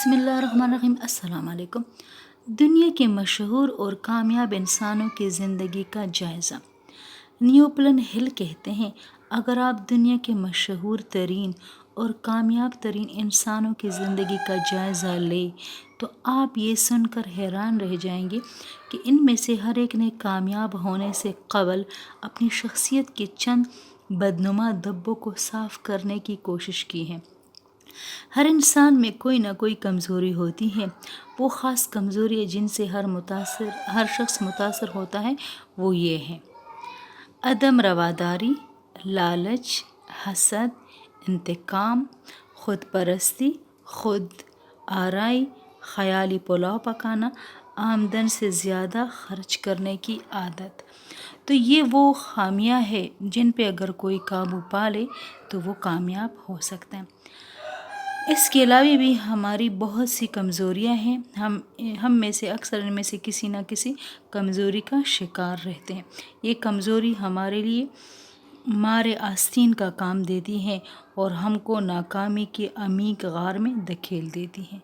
बिस्मिल्लाहिर्रहमानिर्रहीम। अस्सलाम वालेकुम। दुनिया के मशहूर और कामयाब इंसानों की ज़िंदगी का जायज़ा। न्यूटन हिल कहते हैं, अगर आप दुनिया के मशहूर तरीन और कामयाब तरीन इंसानों की ज़िंदगी का जायज़ा लें तो आप ये सुनकर हैरान रह जाएंगे कि इनमें से हर एक ने कामयाब होने से कबल अपनी शख्सियत के चंद बदनुमा धब्बों को साफ़ करने की कोशिश की है। हर इंसान में कोई ना कोई कमज़ोरी होती है। वो ख़ास कमज़ोरी है जिनसे हर शख्स मुतासर होता है, वो ये है: अदम रवादारी, लालच, हसद, इंतकाम, ख़ुद परस्ती, ख़ुद आराई, ख़याली पुलाव पकाना, आमदन से ज़्यादा खर्च करने की आदत। तो ये वो खामियां हैं जिन पे अगर कोई काबू पा ले तो वो कामयाब हो सकते हैं। इसके अलावा भी हमारी बहुत सी कमज़ोरियां हैं। हम में से अक्सर इनमें से किसी न किसी कमज़ोरी का शिकार रहते हैं। ये कमज़ोरी हमारे लिए मारे आस्तीन का काम देती हैं और हमको नाकामी के अमीक गार में धकेल देती हैं।